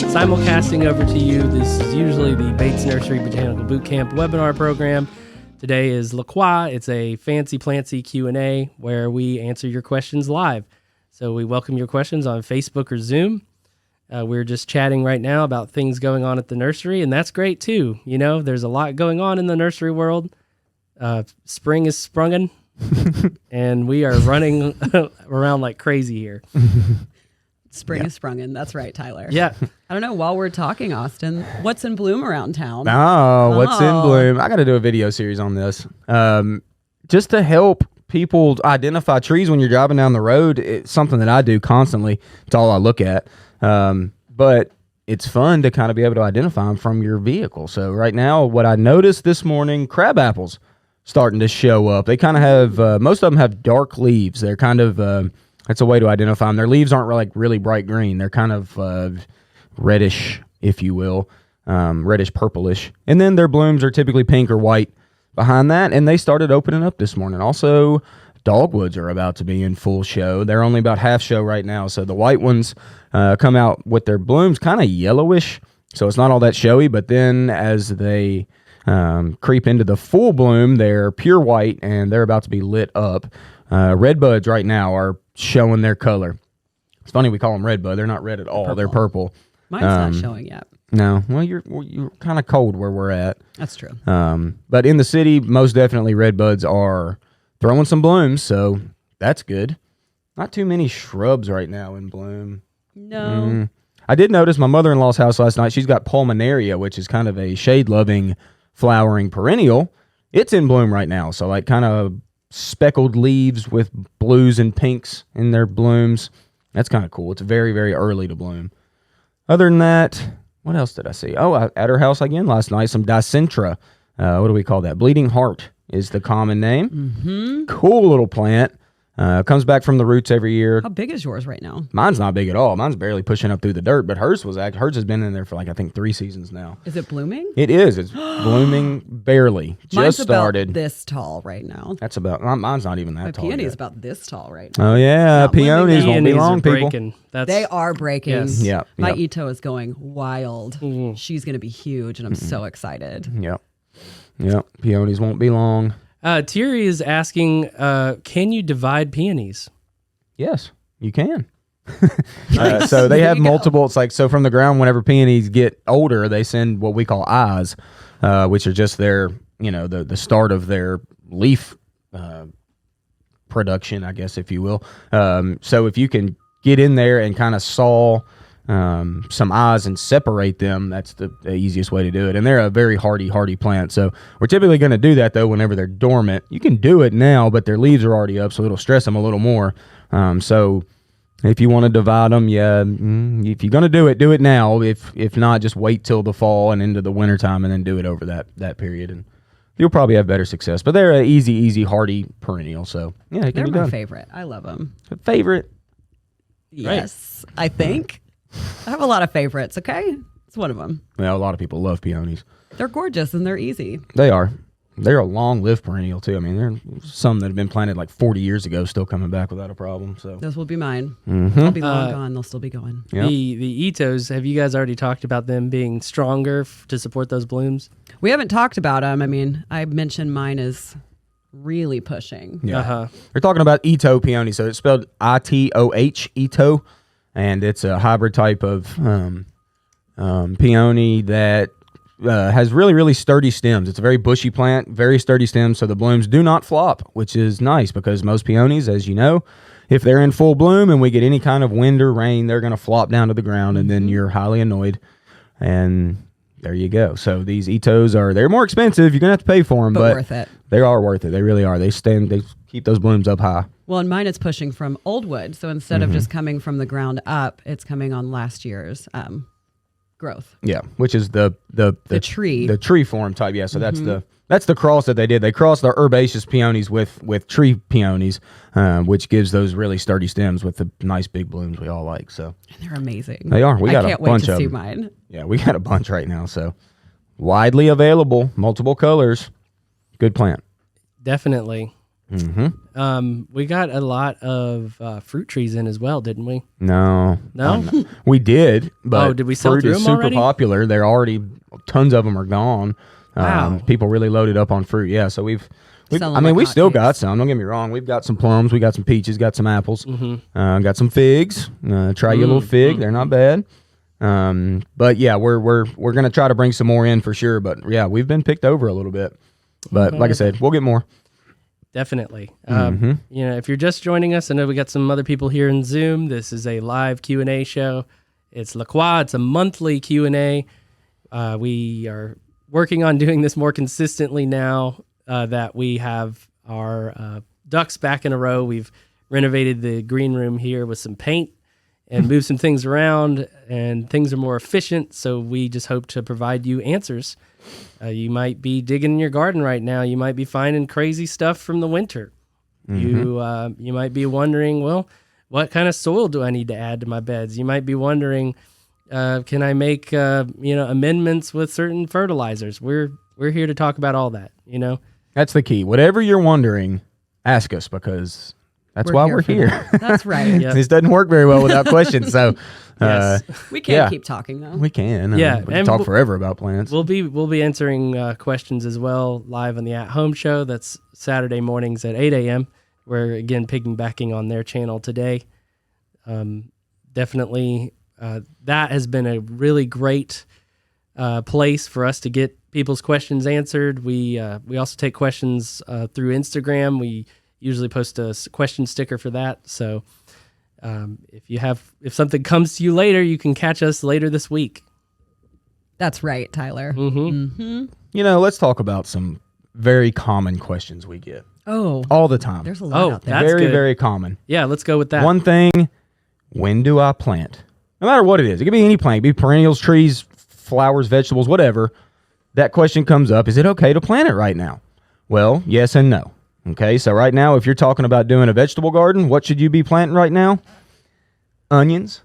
Simulcasting over to you. This is usually the Bates Nursery Botanical Bootcamp webinar program. Today is Quoi. It's a fancy Plantsy Q&A where we answer your questions live. So we welcome your questions on Facebook or Zoom. We're just chatting right now about things going on at the nursery, and that's great too. You know, there's a lot going on in the nursery world. Spring is sprungin', and we are running around like crazy here. Spring is sprungin'. That's right, Tyler. Yeah. I don't know. While we're talking, Austin, what's in bloom around town? What's in bloom? I got to do a video series on this. Just to help people identify trees when you're driving down the road. It's something that I do constantly. It's all I look at. But it's fun to kind of be able to identify them from your vehicle. So right now, what I noticed this morning, crab apples starting to show up. They kind of have, most of them have dark leaves. They're kind of, that's a way to identify them. Their leaves aren't really bright green. They're kind of reddish, if you will, reddish purplish. And then their blooms are typically pink or white behind that. And they started opening up this morning. Also, dogwoods are about to be in full show. They're only about half show right now. So the white ones come out with their blooms kind of yellowish. So it's not all that showy. But then as they creep into the full bloom, they're pure white and they're about to be lit up. Redbuds right now are showing their color. It's funny we call them redbud. They're not red at all. They're purple. Mine's not showing yet. No. Well, you're kind of cold where we're at. That's true. But in the city, most definitely redbuds are throwing some blooms, so that's good. Not too many shrubs right now in bloom. No. I did notice my mother-in-law's house last night. She's got pulmonaria, which is kind of a shade-loving flowering perennial. It's in bloom right now, so like kind of speckled leaves with blues and pinks in their blooms. That's kind of cool. It's very, very early to bloom. Other than that, what else did I see? Oh, at her house again last night, some Dicentra. What do we call that? Bleeding heart is the common name. Mm-hmm. Cool little plant. Comes back from the roots every year. How big is yours right now? Mine's not big at all. Mine's barely pushing up through the dirt, but hers has been in there for I think 3 seasons now. Is it blooming? It is. It's blooming barely. Mine's Just started. about this tall right now. That's about, mine's not even that My tall. peony is yet. about this tall right now. Oh yeah, peonies won't be Peonies long, are people. breaking. They are breaking. Yes. Yeah. My Yep. Ito is going wild. Mm-hmm. She's going to be huge, and I'm so excited. Yep. Peonies won't be long. Thierry is asking, can you divide peonies? Yes, you can. So they have multiple. It's like, so from the ground, whenever peonies get older, they send what we call eyes, which are just their, the start of their leaf production, I guess, if you will. So if you can get in there and kind of saw some eyes and separate them, that's the easiest way to do it. And they're a very hardy plant. So we're typically going to do that, though, whenever they're dormant. You can do it now, but their leaves are already up, so it'll stress them a little more. So if you want to divide them, if you're going to do it now. If not, just wait till the fall and into the wintertime and then do it over that period. And you'll probably have better success. But they're an easy, hardy perennial. So, yeah, it can They're be my done. favorite. I love them. Favorite? Yes, I think. I have a lot of favorites, okay? It's one of them. Well, a lot of people love peonies. They're gorgeous and they're easy. They are. They're a long-lived perennial, too. I mean, there's some that have been planted like 40 years ago still coming back without a problem. So Those will be mine. Mm-hmm. They'll be long gone. They'll still be going. Yep. The Itos, have you guys already talked about them being stronger to support those blooms? We haven't talked about them. I mean, I mentioned mine is really pushing. Yeah. Uh-huh. They're talking about Ito peony. So it's spelled Itoh, Ito. And it's a hybrid type of peony that has really, really sturdy stems. It's a very bushy plant, very sturdy stems, so the blooms do not flop, which is nice because most peonies, as you know, if they're in full bloom and we get any kind of wind or rain, they're going to flop down to the ground, and then you're highly annoyed. And there you go. So these Itos they're more expensive. You're going to have to pay for them, but worth it. They are worth it. They really are. They keep those blooms up high. Well, and mine is pushing from old wood. So instead of just coming from the ground up, it's coming on last year's growth. Yeah, which is the tree. the tree form type. Yeah, so that's the cross that they did. They crossed the herbaceous peonies with tree peonies, which gives those really sturdy stems with the nice big blooms we all like. So And they're amazing. they are. We got I a can't wait bunch to of see them. mine. Yeah, we got a bunch right now. So widely available, multiple colors. Good plant. Definitely. We got a lot of fruit trees in as well, didn't we? No. No? We did, but did we sell fruit through is them super already? popular. They're already, tons of them are gone. Wow. People really loaded up on fruit. Yeah, so we've Selling I mean, like we still hotcakes. got some. Don't get me wrong. We've got some plums. We got some peaches. Got some apples. Got some figs. Try your little fig. They're not bad. But yeah, we're gonna try to bring some more in for sure. But yeah, we've been picked over a little bit. But like I said, we'll get more. Definitely. If you're just joining us, I know we got some other people here in Zoom. This is a live Q&A show. It's Quoi. It's a monthly Q&A. We are working on doing this more consistently now that we have our ducks back in a row. We've renovated the green room here with some paint and moved some things around, and things are more efficient. So we just hope to provide you answers. You might be digging in your garden right now. You might be finding crazy stuff from the winter. You might be wondering, well, what kind of soil do I need to add to my beds? You might be wondering, can I make amendments with certain fertilizers? We're here to talk about all that. That's the key. Whatever you're wondering, ask us, because that's why we're here. That's right. Yep. This doesn't work very well without questions. So Yes. We can't keep talking though. we can. Yeah, we can and talk forever about plants. We'll be answering questions as well live on the At Home show. That's Saturday mornings at 8 a.m. We're again piggybacking on their channel today. Definitely, that has been a really great place for us to get people's questions answered. We also take questions through Instagram. We usually post a question sticker for that. So if something comes to you later, you can catch us later this week. That's right, Tyler. Let's talk about some very common questions we get Oh, all the time. there's a lot out there. That's Very, good. very common. Yeah, let's go with that. One thing, when do I plant? No matter what it is. It could be any plant. It could be perennials, trees, flowers, vegetables, whatever. That question comes up. Is it okay to plant it right now? Well, yes and no. Okay, so right now, if you're talking about doing a vegetable garden, what should you be planting right now? Onions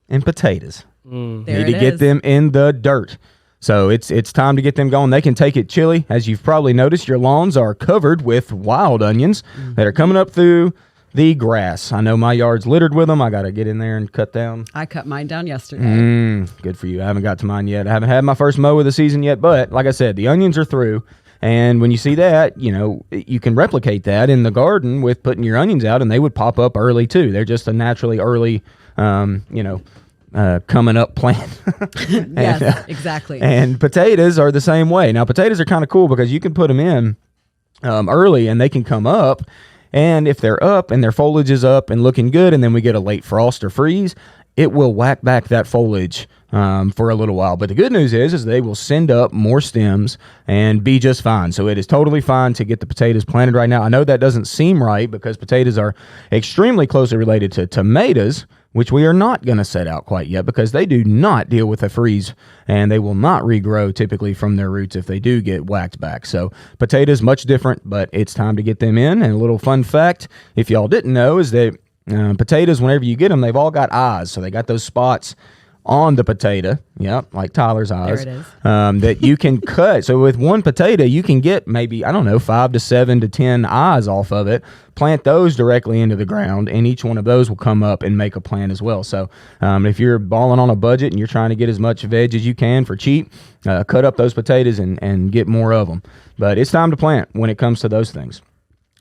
and potatoes. There Need it to get is. them in the dirt. So it's time to get them going. They can take it chilly. As you've probably noticed, your lawns are covered with wild onions that are coming up through the grass. I know my yard's littered with them. I got to get in there and cut down. I cut mine down yesterday. Good for you. I haven't got to mine yet. I haven't had my first mow of the season yet, but like I said, the onions are through. And when you see that, you can replicate that in the garden with putting your onions out, and they would pop up early too. They're just a naturally early, coming up plant. Yes, exactly. And potatoes are the same way. Now, potatoes are kind of cool because you can put them in early, and they can come up. And if they're up and their foliage is up and looking good, and then we get a late frost or freeze, it will whack back that foliage for a little while. But the good news is they will send up more stems and be just fine. So it is totally fine to get the potatoes planted right now. I know that doesn't seem right because potatoes are extremely closely related to tomatoes, which we are not going to set out quite yet because they do not deal with a freeze, and they will not regrow typically from their roots if they do get whacked back. So potatoes, much different, but it's time to get them in. And a little fun fact, if y'all didn't know, is that potatoes, whenever you get them, they've all got eyes. So they got those spots on the potato, like Tyler's eyes, There it is. that you can cut. So with one potato, you can get maybe, 5 to 7 to 10 eyes off of it, plant those directly into the ground, and each one of those will come up and make a plant as well. So if you're balling on a budget and you're trying to get as much veg as you can for cheap, cut up those potatoes and get more of them. But it's time to plant when it comes to those things.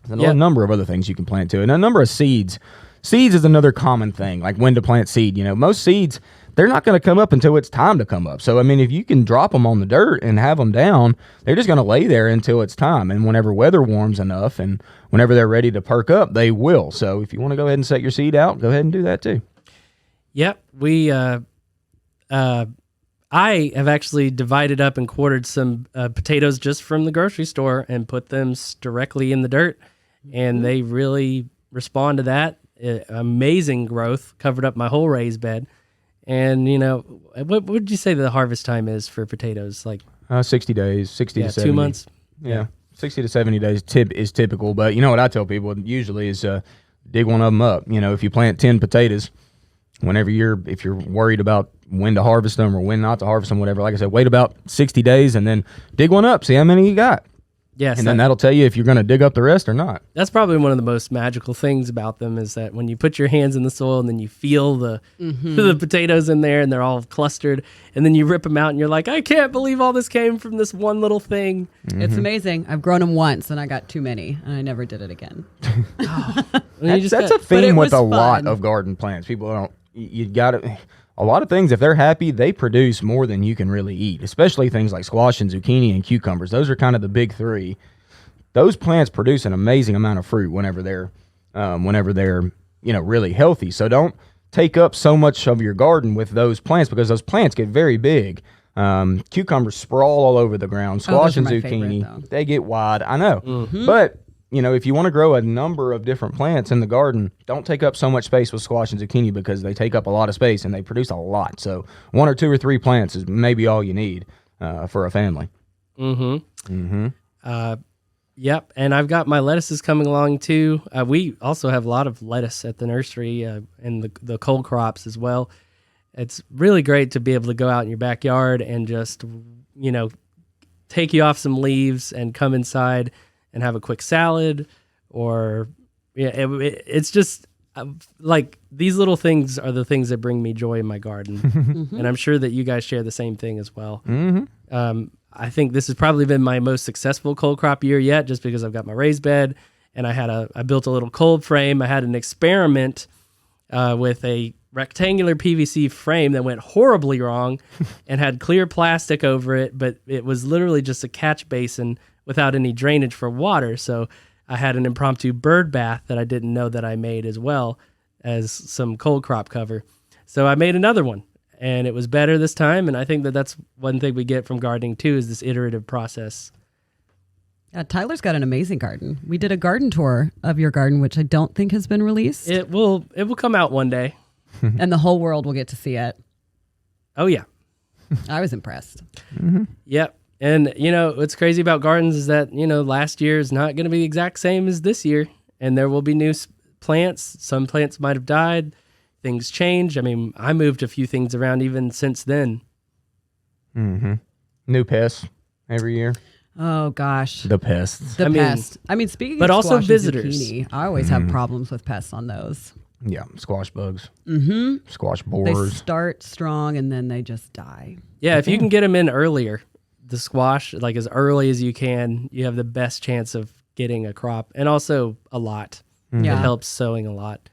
There's a number of other things you can plant too, and a number of seeds. Seeds is another common thing, like when to plant seed. Most seeds, they're not going to come up until it's time to come up. So, if you can drop them on the dirt and have them down, they're just going to lay there until it's time. And whenever weather warms enough and whenever they're ready to perk up, they will. So if you want to go ahead and set your seed out, go ahead and do that too. Yep. I have actually divided up and quartered some potatoes just from the grocery store and put them directly in the dirt. And they really respond to that. Amazing growth, covered up my whole raised bed. And, what would you say the harvest time is for potatoes? Like 60 days, 60 to 70. 2 months. Yeah. 60 to 70 days is typical. But what I tell people usually is dig one of them up. If you plant 10 potatoes, if you're worried about when to harvest them or when not to harvest them, whatever, like I said, wait about 60 days and then dig one up, see how many you got. Yes, and then that'll tell you if you're going to dig up the rest or not. that's probably one of the most magical things about them is that when you put your hands in the soil and then you feel the the potatoes in there and they're all clustered, and then you rip them out and you're like, I can't believe all this came from this one little thing. It's amazing. I've grown them once and I got too many and I never did it again. That's a theme with a lot of garden plants. People don't. You got to. A lot of things, if they're happy, they produce more than you can really eat, especially things like squash and zucchini and cucumbers. Those are kind of the big three. Those plants produce an amazing amount of fruit whenever they're really healthy. So don't take up so much of your garden with those plants because those plants get very big. Cucumbers sprawl all over the ground. Squash and zucchini, they get wide. I know. But if you want to grow a number of different plants in the garden, don't take up so much space with squash and zucchini because they take up a lot of space and they produce a lot. So 1 or 2 or 3 plants is maybe all you need for a family. Yep, and I've got my lettuces coming along too. We also have a lot of lettuce at the nursery and the cold crops as well. It's really great to be able to go out in your backyard and just, take you off some leaves and come inside and have a quick salad, or it's just like these little things are the things that bring me joy in my garden, and I'm sure that you guys share the same thing as well. I think this has probably been my most successful cold crop year yet, just because I've got my raised bed and I built a little cold frame. I had an experiment with a rectangular PVC frame that went horribly wrong and had clear plastic over it, but it was literally just a catch basin without any drainage for water. So I had an impromptu bird bath that I didn't know that I made, as well as some cold crop cover. So I made another one and it was better this time. And I think that that's one thing we get from gardening too, is this iterative process. Tyler's got an amazing garden. We did a garden tour of your garden, which I don't think has been released. It will come out one day. And the whole world will get to see it. Oh yeah. I was impressed. Yep. And, what's crazy about gardens is that, last year is not going to be the exact same as this year. And there will be new plants. Some plants might have died. Things change. I mean, I moved a few things around even since then. New pests every year. Oh, gosh. The pests. The pest. I mean, speaking but of also squash visitors. And zucchini, I always have problems with pests on those. Yeah, squash bugs. Squash borers. They start strong and then they just die. Yeah, if you can get them in earlier, the squash, like as early as you can, you have the best chance of getting a crop, and also a lot. It helps sowing a lot.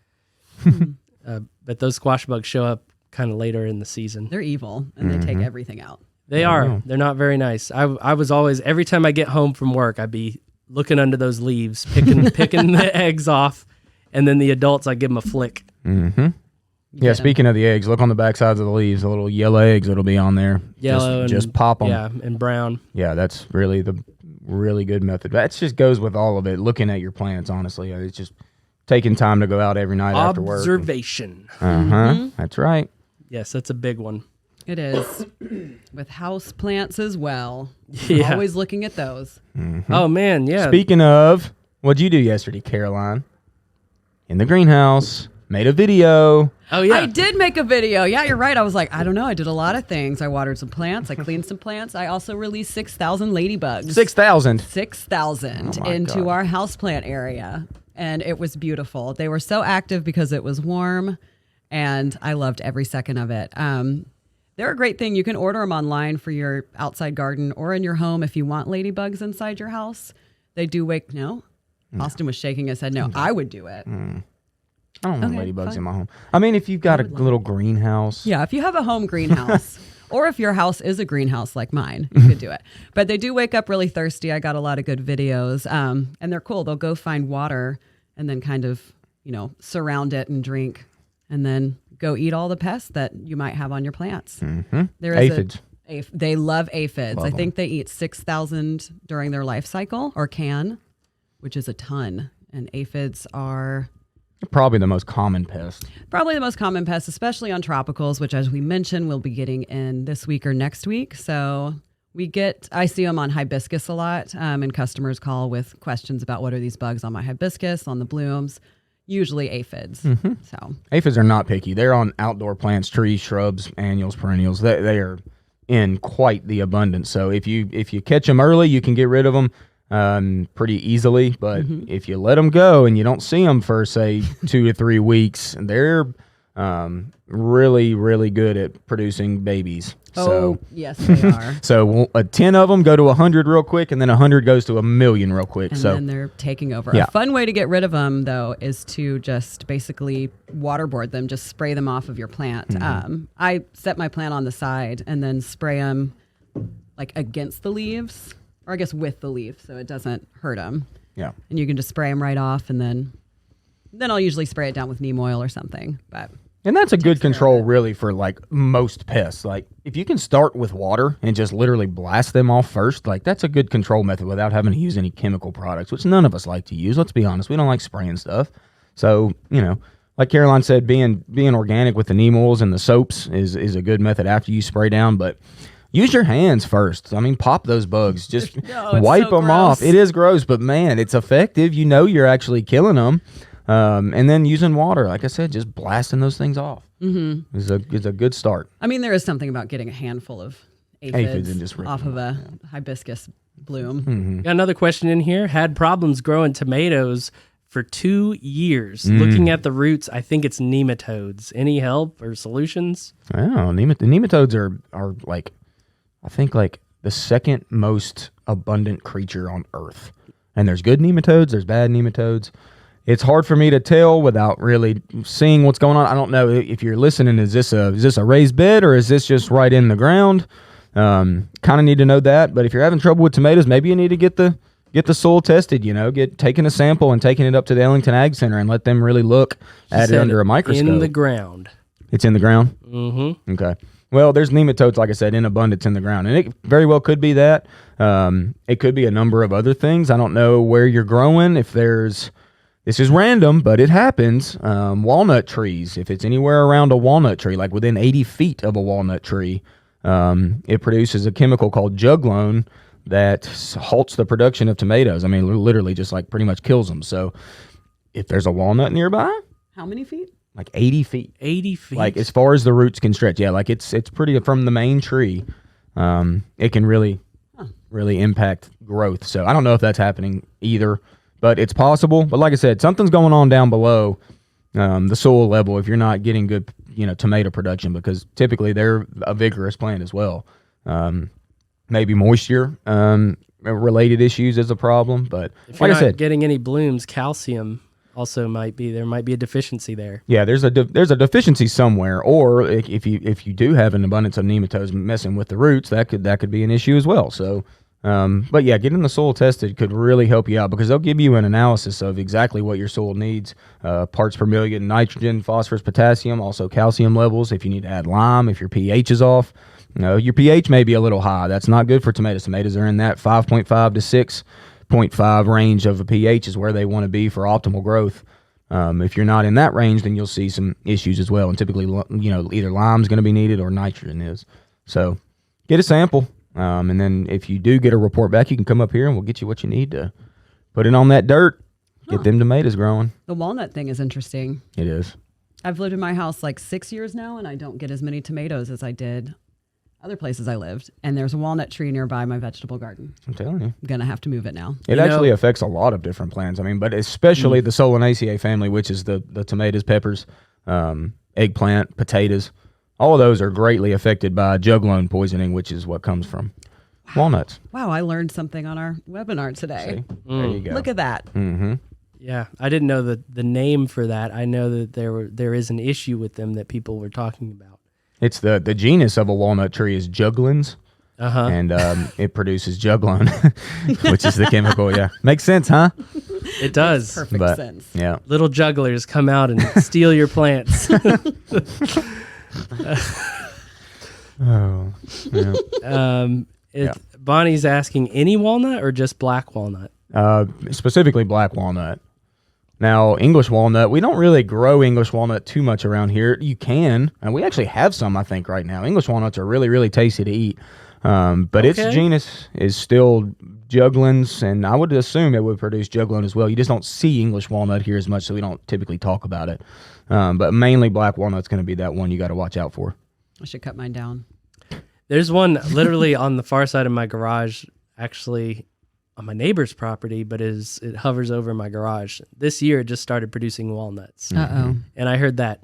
But those squash bugs show up kind of later in the season. They're evil and they take everything out. They are. They're not very nice. I was always, every time I get home from work, I'd be looking under those leaves, picking the eggs off, and then the adults, I give them a flick. Yeah, speaking of the eggs, look on the back sides of the leaves, the little yellow eggs that'll be on there. Yellow just pop them. Yeah, and brown. Yeah, that's really the really good method. That just goes with all of it, looking at your plants, honestly. It's just taking time to go out every night after work. Observation. That's right. Yes, that's a big one. It is. With house plants as well. Yeah. Always looking at those. Oh, man, yeah. Speaking of, what'd you do yesterday, Caroline? In the greenhouse. Made a video. Oh, yeah. I did make a video. Yeah, you're right. I was like, I don't know. I did a lot of things. I watered some plants. I cleaned some plants. I also released 6,000 ladybugs. 6,000. 6,000 Oh into God. our houseplant area. And it was beautiful. They were so active because it was warm, and I loved every second of it. They're a great thing. You can order them online for your outside garden or in your home if you want ladybugs inside your house. They do wake. No? Austin was shaking his head. No, I would do it. I don't want Okay, ladybugs fine. in my home. I mean, if you've got a little greenhouse. Yeah, if you have a home greenhouse or if your house is a greenhouse like mine, you could do it. But they do wake up really thirsty. I got a lot of good videos, and they're cool. They'll go find water and then kind of, surround it and drink, and then go eat all the pests that you might have on your plants. There is Aphids. They love aphids. Love I think they eat 6,000 during their life cycle, or can, which is a ton. And aphids are Probably the most common pest. probably the most common pest, especially on tropicals, which, as we mentioned, we'll be getting in this week or next week. So I see them on hibiscus a lot, and customers call with questions about what are these bugs on my hibiscus, on the blooms, usually aphids. So Aphids are not picky. They're on outdoor plants, trees, shrubs, annuals, perennials. They are in quite the abundance. So if you catch them early, you can get rid of them. pretty easily. But if you let them go and you don't see them for, say, 2 to 3 weeks, they're really, really good at producing babies. Oh, yes, they are. So 10 of them go to 100 real quick, and then 100 goes to 1,000,000 real quick. And so then they're taking over. Yeah. A fun way to get rid of them, though, is to just basically waterboard them, just spray them off of your plant. I set my plant on the side and then spray them like against the leaves, or I guess with the leaf, so it doesn't hurt them. yeah. And you can just spray them right off, and then I'll usually spray it down with neem oil or something. But And that's a good care of control, it. really, for like most pests. Like if you can start with water and just literally blast them off first, like that's a good control method without having to use any chemical products, which none of us like to use. Let's be honest, we don't like spraying stuff. So like Caroline said, being organic with the neem oils and the soaps is a good method after you spray down. But use your hands first. I mean, pop those bugs. Just No, it's wipe so them off. gross. It is gross, but man, it's effective. You're actually killing them. And then using water, like I said, just blasting those things off is a good start. I mean, there is something about getting a handful of aphids and just ripping off of a hibiscus bloom. Got another question in here. Had problems growing tomatoes for 2 years. Looking at the roots, I think it's nematodes. Any help or solutions? Oh, nematodes are like, I think like the second most abundant creature on Earth. And there's good nematodes, there's bad nematodes. It's hard for me to tell without really seeing what's going on. I don't know if you're listening. Is this a raised bed or is this just right in the ground? Kind of need to know that. But if you're having trouble with tomatoes, maybe you need to get the soil tested. Taking a sample and taking it up to the Ellington Ag Center and let them really look at it Said under a microscope. In the ground. It's in the ground. Mm-hmm. Okay. Well, there's nematodes, like I said, in abundance in the ground, and it very well could be that. It could be a number of other things. I don't know where you're growing. This is random, but it happens. Walnut trees, if it's anywhere around a walnut tree, like within 80 feet of a walnut tree, it produces a chemical called juglone that halts the production of tomatoes. I mean, literally just like pretty much kills them. So if there's a walnut nearby, How many feet? like 80 feet. 80 feet. Like as far as the roots can stretch. Yeah, like it's pretty from the main tree. It can really impact growth. So I don't know if that's happening either, but it's possible. But like I said, something's going on down below the soil level if you're not getting good, tomato production, because typically they're a vigorous plant as well. Maybe moisture related issues is a problem, but if like you're I not said, getting any blooms, calcium also might be a deficiency there. yeah, there's a deficiency somewhere, or if you do have an abundance of nematodes messing with the roots, that could be an issue as well. So, but yeah, getting the soil tested could really help you out, because they'll give you an analysis of exactly what your soil needs: parts per million, nitrogen, phosphorus, potassium, also calcium levels. If you need to add lime, if your pH is off, your pH may be a little high. That's not good for tomatoes. Tomatoes are in that 5.5 to 6.5 range of a pH is where they want to be for optimal growth. If you're not in that range, then you'll see some issues as well. And typically, either lime's going to be needed or nitrogen is. So get a sample. And then if you do get a report back, you can come up here and we'll get you what you need to put it on that dirt, get them tomatoes growing. The walnut thing is interesting. It is. I've lived in my house like 6 years now, and I don't get as many tomatoes as I did other places I lived. And there's a walnut tree nearby my vegetable garden. I'm telling you. I'm going to have to move it now. It actually affects a lot of different plants. I mean, but especially the Solanaceae family, which is the tomatoes, peppers, eggplant, potatoes. All of those are greatly affected by juglone poisoning, which is what comes from walnuts. Wow, I learned something on our webinar today. See? There you go. Look at that. Mm-hmm. Yeah, I didn't know the name for that. I know that there is an issue with them that people were talking about. It's the genus of a walnut tree is juglans, and it produces juglone, which is the chemical. Yeah, makes sense, huh? It does. Perfect sense. Yeah. Little jugglers come out and steal your plants. Oh. Yeah. Bonnie's asking, any walnut or just black walnut? Specifically black walnut. Now, English walnut, we don't really grow English walnut too much around here. You can, and we actually have some, I think, right now. English walnuts are really, really tasty to eat. But its genus is still juglans, and I would assume it would produce juglone as well. You just don't see English walnut here as much, so we don't typically talk about it. But mainly black walnut's going to be that one you got to watch out for. I should cut mine down. There's one literally on the far side of my garage, actually on my neighbor's property, but it hovers over my garage. This year, it just started producing walnuts. Uh-oh. And I heard that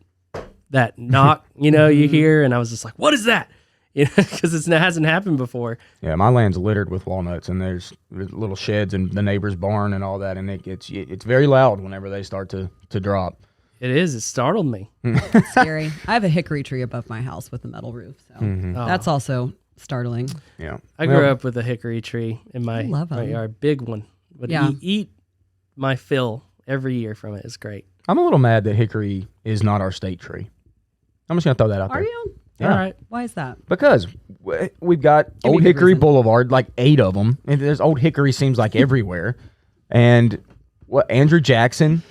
knock, you hear, and I was just like, what is that? Because it hasn't happened before. Yeah, my land's littered with walnuts, and there's little sheds in the neighbor's barn and all that, and it's very loud whenever they start to drop. It is. It startled me. It's scary. I have a hickory tree above my house with a metal roof, so that's also startling. Yeah, I grew up with a hickory tree in my yard, big one. But eat my fill every year from it. It's great. I'm a little mad that hickory is not our state tree. I'm just gonna throw that out there. Are you? Yeah. All right. Why is that? Because we've got Old Hickory Boulevard, like 8 of them, and there's Old Hickory seems like everywhere. And Andrew Jackson,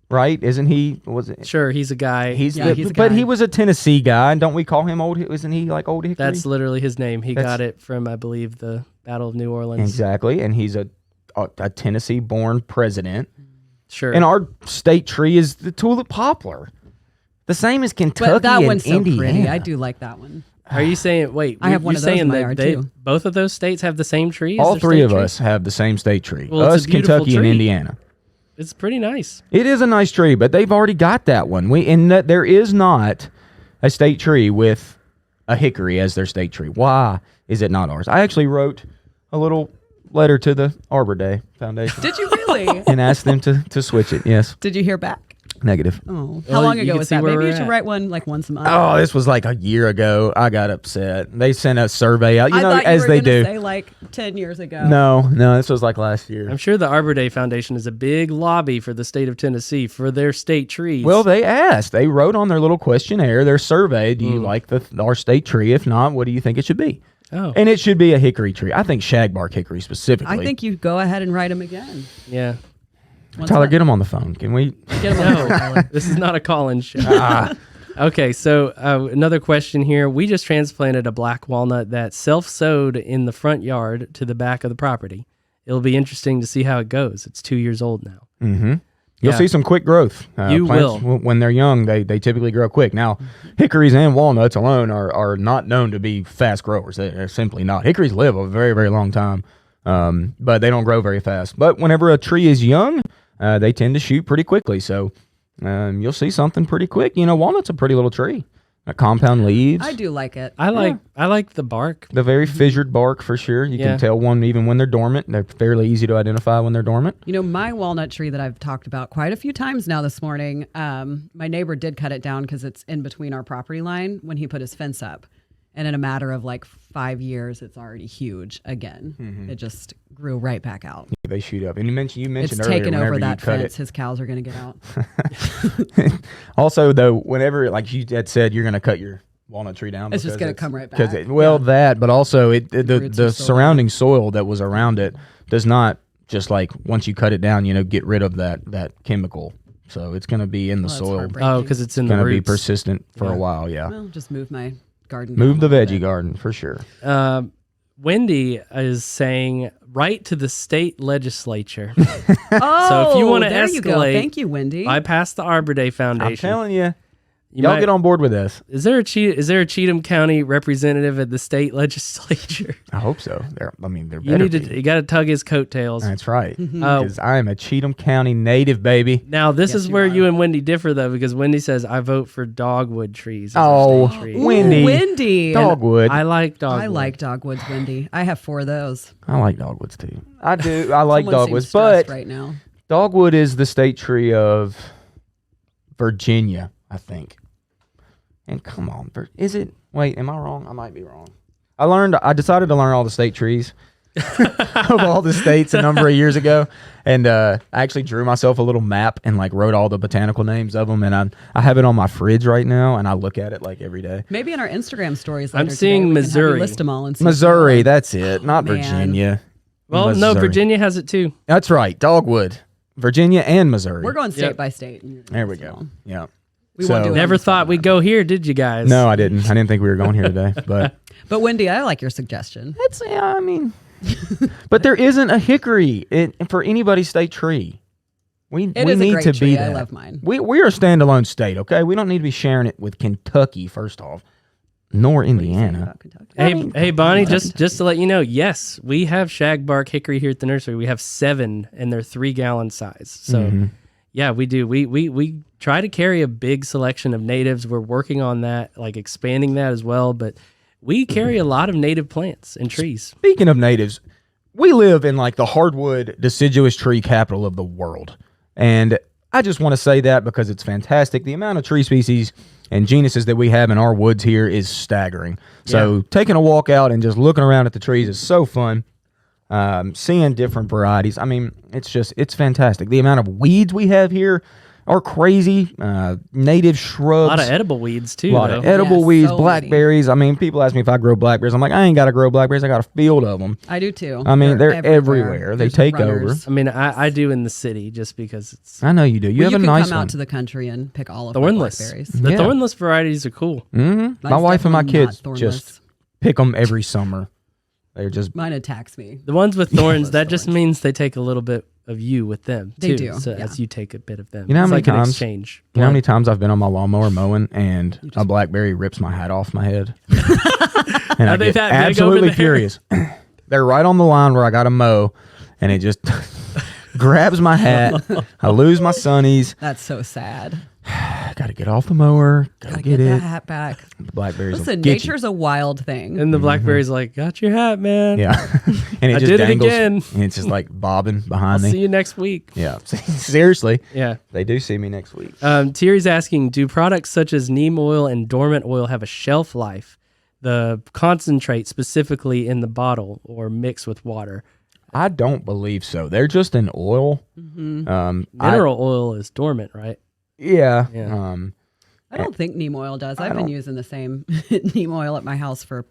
right? Isn't he? Sure, he's a guy. He's a guy. But he was a Tennessee guy, and don't we call him Old? Isn't he like Old Hickory? That's literally his name. He got it from, I believe, the Battle of New Orleans. Exactly, and he's a Tennessee-born president. Sure. And our state tree is the tulip poplar. The same as Kentucky But that one's so Indiana. pretty. I do like that one. Are you saying? Wait, I have one of those in my yard, too. Both of those states have the same tree? All 3 of us have the same state tree. Well, it's us, a beautiful Kentucky, and tree. Indiana. It's pretty nice. It is a nice tree, but they've already got that one. There is not a state tree with a hickory as their state tree. Why is it not ours? I actually wrote a little letter to the Arbor Day Foundation Did you really? and asked them to switch it. Yes. Did you hear back? Negative. Oh, how Well, long you ago can was see that? where Maybe we're you should at. write one like once a month. Oh, this was like a year ago. I got upset. They sent a survey out, I thought you as were they gonna do. say like 10 years ago. No, this was like last year. I'm sure the Arbor Day Foundation is a big lobby for the state of Tennessee for their state trees. Well, they asked. They wrote on their little questionnaire, their survey, do you like our state tree? If not, what do you think it should be? Oh. And it should be a hickory tree. I think shagbark hickory specifically. I think you go ahead and write them again. Yeah. Tyler, get him on the phone. Can we? Get them on the phone, Tyler. This is not a call-in show. Okay, so another question here. We just transplanted a black walnut that self-sowed in the front yard to the back of the property. It'll be interesting to see how it goes. It's 2 years old now. Mm-hmm. You'll Yeah. see some quick growth. You plants, will. When they're young, they typically grow quick. Now, hickories and walnuts alone are not known to be fast growers. They're simply not. Hickories live a very, very long time, but they don't grow very fast. But whenever a tree is young, they tend to shoot pretty quickly. So you'll see something pretty quick. Walnut's a pretty little tree. Compound leaves. I do like it. I like the bark. The very fissured bark for sure. You can tell one even when they're dormant. They're fairly easy to identify when they're dormant. My walnut tree that I've talked about quite a few times now this morning, my neighbor did cut it down because it's in between our property line when he put his fence up. And in a matter of like 5 years, it's already huge again. Mm-hmm. It just grew right back out. They shoot up. And you mentioned It's earlier taken whenever over you that cut fence. it. His cows are going to get out. Also, though, whenever, like you had said, you're going to cut your walnut tree down. It's just going to come right back. That, but also roots the are still surrounding soil that was around it does not just like once you cut it down, get rid of that chemical. So it's going to be in the Well, that's soil. heartbreaking. Oh, because it's in the Going to be roots. persistent for Yeah. a while. Yeah. Well, just move my garden. Move down the a little veggie bit. garden for sure. Wendy is saying write to the state legislature. Oh, So if you wanna there you go. escalate, Thank you, Wendy. Bypass the Arbor Day I'm Foundation. telling you, You y'all might- get on board with this. Is there a Cheatham County representative at the state legislature? I hope so. They're You better need be. to. You got to tug his coattails. That's right. Uh, Because I am a Cheatham County native, baby. Now this Yes, is you where are. you and Wendy differ, though, because Wendy says I vote for dogwood trees. as our Oh, state tree." Ooh, Wendy. Wendy. Dogwood. I like dogwood. I like dogwoods, Wendy. I have 4 of those. I like dogwoods too. I do. I like Someone dogwoods, seems stressed but right now. dogwood is the state tree of Virginia, I think. And come on, is it? Wait, am I wrong? I might be wrong. I decided to learn all the state trees of all the states a number of years ago, and I actually drew myself a little map and like wrote all the botanical names of them, and I have it on my fridge right now, and I look at it like every day. Maybe in our Instagram stories. I'm later seeing today, we can have you Missouri. List them all and see Missouri, that's it, not man. Virginia. Well, no, Missouri. Virginia has it too. That's right, dogwood, Virginia and Missouri. We're going state Yep. by state. and you're gonna There we list them go. all. Yeah. We won't do it. Never thought we'd go here, did you guys? No, I didn't. I didn't think we were going here today, but But Wendy, I like your suggestion. it's. Yeah, I mean, but there isn't a hickory for anybody's state tree. We It we is a need great to tree. be I that. love mine. We are a standalone state. Okay, we don't need to be sharing it with Kentucky. First off, nor What are you saying Indiana. about Kentucky? Hey, Bonnie, just to let you know, yes, we have shagbark hickory here at the nursery. We have 7, and they're 3-gallon size. So, yeah, we do. We try to carry a big selection of natives. We're working on that, like expanding that as well. But we carry a lot of native plants and trees. Speaking of natives, we live in like the hardwood deciduous tree capital of the world. And I just want to say that because it's fantastic. The amount of tree species and genuses that we have in our woods here is staggering. So taking a walk out and just looking around at the trees is so fun. Seeing different varieties. I mean, it's fantastic. The amount of weeds we have here are crazy. Native shrubs. A lot of edible weeds, too. A lot of edible Yes, weeds, so blackberries. I mean, people ask me if I grow blackberries. I'm like, I ain't got to grow blackberries. I got a field of them. I do too. I mean, they're everywhere. They There's take runners. I mean, I do in the city just because it's over. I know you do. You have You a can nice come one. out to the country and pick all of my thornless. blackberries. The Yeah. thornless varieties are cool. Mm-hmm. My Mine's wife and my definitely kids not just thornless. pick them every summer. They're just Mine attacks me. The ones with thorns, those that just thorns. means they take a little bit of you with them, They too. do, So yeah. as you take a bit of them. You know how It's many like an times- exchange. You know how many times I've been on my lawnmower mowing and a blackberry rips my hat off my head? And I Are they get that big over absolutely there? furious. They're right on the line where I got to mow, and it just grabs my hat. I lose my sunnies. That's so sad. I got to get off the mower. Got to Gotta get that it. hat back. The blackberries will Listen, get you. nature's a wild thing. And the blackberry's like, got your hat, man. Yeah. And it I just did it dangles, again. and it's just like bobbing I'll behind me. see you next week. Yeah. Seriously. Yeah. They do see me next week. Thierry's asking, do products such as neem oil and dormant oil have a shelf life? The concentrate specifically in the bottle or mixed with water? I don't believe so. They're just an oil. Mineral oil is dormant, right? Yeah. Yeah. I don't think neem oil does. I've been using the same neem oil at my house for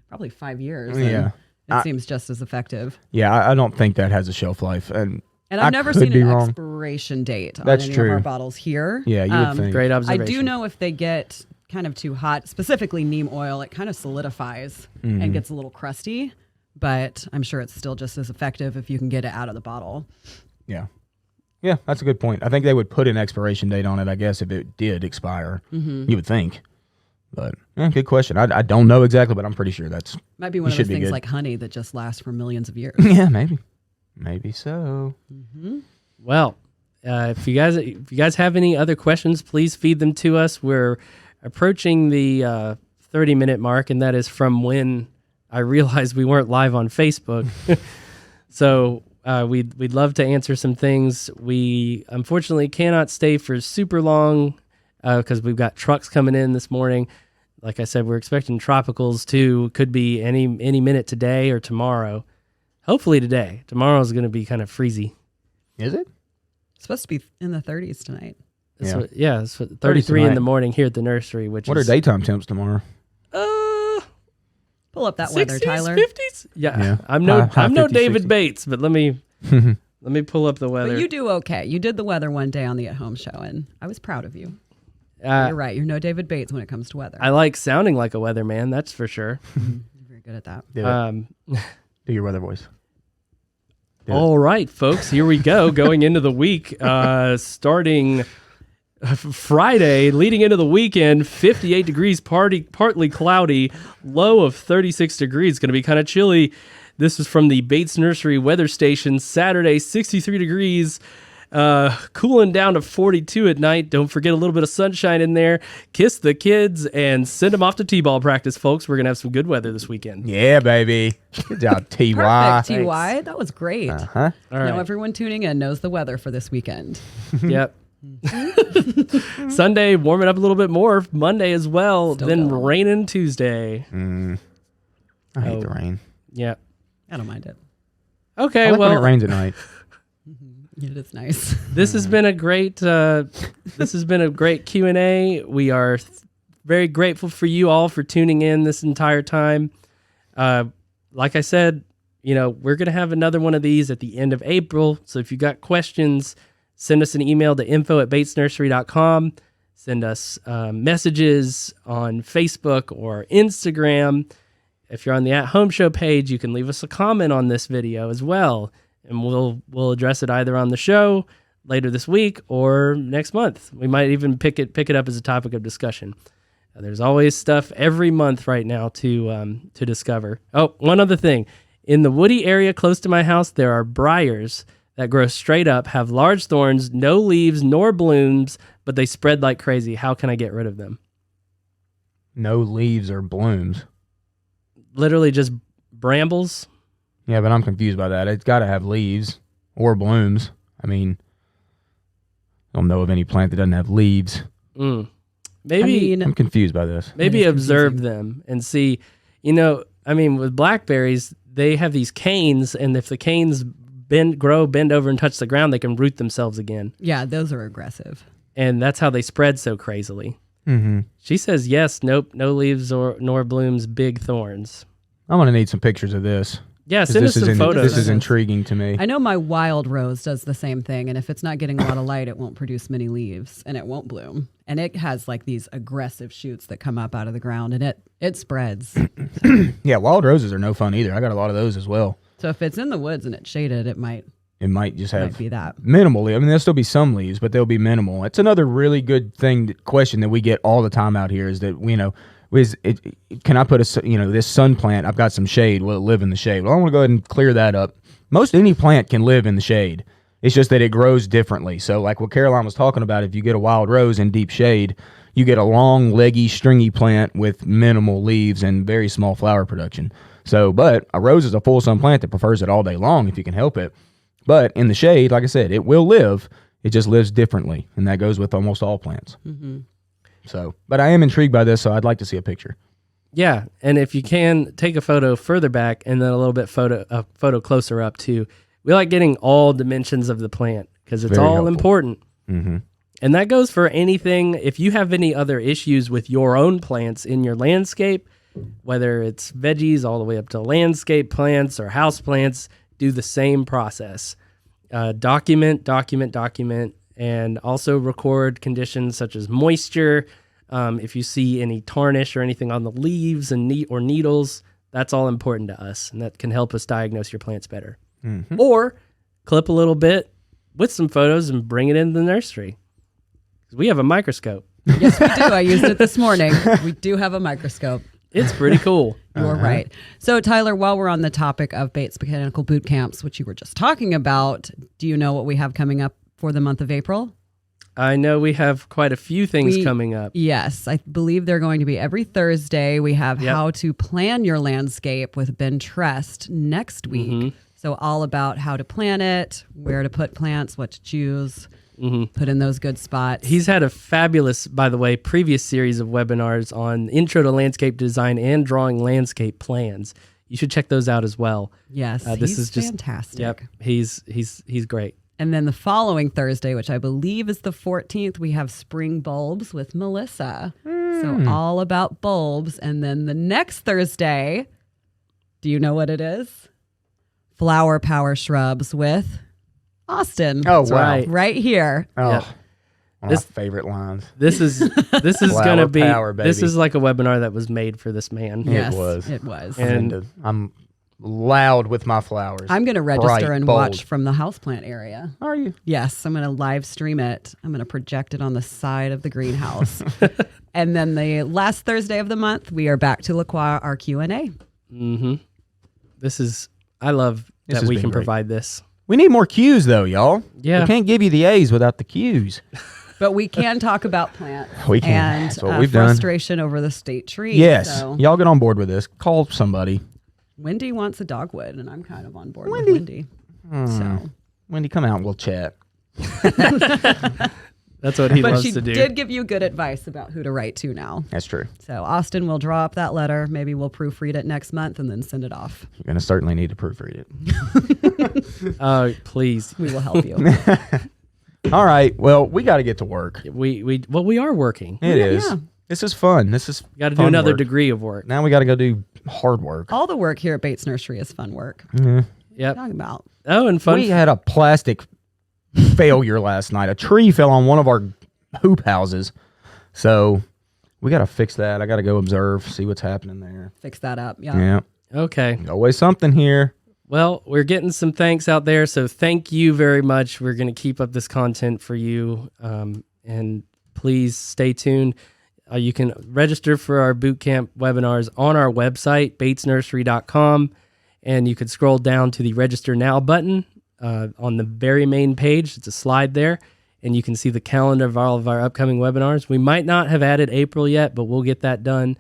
probably 5 years. and Yeah. It seems just as effective. Yeah, I don't think that has a shelf life. And And I've I never could seen be an wrong. expiration date on That's any true. of our bottles here. Yeah, you would think. Great I observation. do know if they get kind of too hot, specifically neem oil, it kind of solidifies Mm-hmm. and gets a little crusty, but I'm sure it's still just as effective if you can get it out of the bottle. Yeah. Yeah, that's a good point. I think they would put an expiration date on it, I guess, if it did expire. You would think. But, yeah, good question. I don't know exactly, but I'm pretty sure that's... Might be one It of should those be things good. like honey that just lasts for millions of years. Yeah, maybe. Maybe so. Well, if you guys have any other questions, please feed them to us. We're approaching the 30-minute mark, and that is from when I realized we weren't live on Facebook. So we'd love to answer some things. We unfortunately cannot stay for super long because we've got trucks coming in this morning. Like I said, we're expecting tropicals too. Could be any minute today or tomorrow. Hopefully today. Tomorrow's going to be kind of freezy. Is it? It's supposed to be in the 30s tonight. It's 33 in tonight. the morning here at the nursery, which What are is daytime temps tomorrow? Pull up that weather, 60s, Tyler. 50s. Yeah. Yeah. I'm no High I'm no 50s, David 60s. Bates, but let me pull up the weather. But you do okay. You did the weather one day on the At Home show, and I was proud of you. Uh, You're right. You're no David Bates when it comes to weather. I like sounding like a weatherman, that's for sure. You're very good at that. Do, it. Do your weather voice. Do it. All right, folks, here we go. Going into the week, starting Friday, leading into the weekend, 58 degrees, partly cloudy, low of 36 degrees. Going to be kind of chilly. This is from the Bates Nursery weather station. Saturday, 63 degrees, cooling down to 42 at night. Don't forget a little bit of sunshine in there. Kiss the kids and send them off to T-ball practice, folks. We're going to have some good weather this weekend. Yeah, baby. Good job, TY. Perfect, TY. That was great. Huh? All Now right. everyone tuning in knows the weather for this weekend. Yep. Sunday, warming up a little bit more. Monday as well. Still then going. raining Tuesday. I hate the rain. Yeah. I don't mind it. Okay. I like when it well, rains at night. It is nice. this has been a great. This has been a great Q&A. We are very grateful for you all for tuning in this entire time. Like I said, we're gonna have another one of these at the end of April. So if you got questions, send us an email to info@batesnursery.com. Send us messages on Facebook or Instagram. If you're on the At Home Show page, you can leave us a comment on this video as well, and we'll address it either on the show later this week or next month. We might even pick it up as a topic of discussion. There's always stuff every month right now to discover. Oh, one other thing. In the woody area close to my house, there are briars that grow straight up, have large thorns, no leaves nor blooms, but they spread like crazy. How can I get rid of them? No leaves or blooms. Literally just brambles. Yeah, but I'm confused by that. It's got to have leaves or blooms. I mean, I don't know of any plant that doesn't have leaves. Maybe I'm confused by this. Maybe observe them and see, with blackberries, they have these canes, and if the canes bend over and touch the ground, they can root themselves again. Yeah, those are aggressive. And that's how they spread so crazily. Mm-hmm. She says, yes, nope, no leaves nor blooms, big thorns. I'm going to need some pictures of this. Yeah, send us some photos. This is intriguing to me. I know my wild rose does the same thing, and if it's not getting a lot of light, it won't produce many leaves, and it won't bloom. And it has like these aggressive shoots that come up out of the ground, and it spreads. Yeah, wild roses are no fun either. I got a lot of those as well. So if it's in the woods and it's shaded, it might just have be that. minimally. I mean, there'll still be some leaves, but they'll be minimal. It's another really good question that we get all the time out here is that, can I put this sun plant, I've got some shade, will it live in the shade? Well, I want to go ahead and clear that up. Most any plant can live in the shade. It's just that it grows differently. So like what Caroline was talking about, if you get a wild rose in deep shade, you get a long, leggy, stringy plant with minimal leaves and very small flower production. So, but a rose is a full sun plant that prefers it all day long if you can help it. But in the shade, like I said, it will live. It just lives differently. And that goes with almost all plants. Mm-hmm. So, but I am intrigued by this, so I'd like to see a picture. Yeah, and if you can, take a photo further back and then a little bit photo closer up too. We like getting all dimensions of the plant because it's all important. Mm-hmm. And that goes for anything. If you have any other issues with your own plants in your landscape, whether it's veggies all the way up to landscape plants or house plants, do the same process. Document, and also record conditions such as moisture. If you see any tarnish or anything on the leaves and needles, that's all important to us, and that can help us diagnose your plants better. Mm-hmm. Or clip a little bit with some photos and bring it into the nursery. We have a microscope. Yes, we do. I used it this morning. We do have a microscope. It's pretty cool. You're right. So, Tyler, while we're on the topic of Bates Botanical Boot Camps, which you were just talking about, do you know what we have coming up for the month of April? I know we have quite a few things coming up. Yes, I believe they're going to be every Thursday. We have How to Plan Your Landscape with Ben Trest next week. Mm-hmm. So all about how to plan it, where to put plants, what to choose, put in those good spots. He's had a fabulous, by the way, previous series of webinars on intro to landscape design and drawing landscape plans. You should check those out as well. Yes, this is just fantastic. Yep, he's great. And then the following Thursday, which I believe is the 14th, we have Spring Bulbs with Melissa. So all about bulbs. And then the next Thursday, do you know what it is? Flower Power Shrubs with Austin. Oh, wow. Right here. Oh, yep. One of my favorite lines. This is going to be, power, this is like a webinar that was made for this man. Yes, it was. And I'm loud with my flowers. I'm going to register Bright, and bold. watch from the houseplant area. Are you? Yes, I'm going to live stream it. I'm going to project it on the side of the greenhouse. And then the last Thursday of the month, we are back to Quoi, our Q&A. Mm-hmm. I love that we can provide this. We need more Q's though, y'all. Yeah. We can't give you the A's without the Q's. But we can talk about plants. We can. And That's what we've done. Frustration over the state tree. Yes. So. Y'all get on board with this. Call somebody. Wendy wants a dogwood, and I'm kind of on board with Wendy. So Wendy, come out and we'll chat. That's what he loves she to do. did give you good advice about who to write to now. That's true. So Austin will draw up that letter. Maybe we'll proofread it next month and then send it off. You're going to certainly need to proofread it. Oh, please. We will help you. All right. Well, we got to get to work. We are working. It is. Yeah. This is fun. This is Got to do another degree of work. Now we got to go do hard work. All the work here at Bates Nursery is fun work. Yeah. Yep. Talking about. Oh, and fun. We had a plastic failure last night. A tree fell on one of our hoop houses. So we got to fix that. I got to go observe, see what's happening there. Fix that up. Yeah. Yeah. Okay. Always something here. Well, we're getting some thanks out there, so thank you very much. We're going to keep up this content for you, and please stay tuned. You can register for our boot camp webinars on our website, batesnursery.com, and you could scroll down to the Register Now button on the very main page. It's a slide there, and you can see the calendar of all of our upcoming webinars. We might not have added April yet, but we'll get that done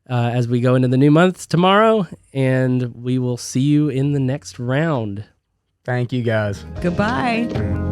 as we go into the new months tomorrow, and we will see you in the next round. Thank you, guys. Goodbye.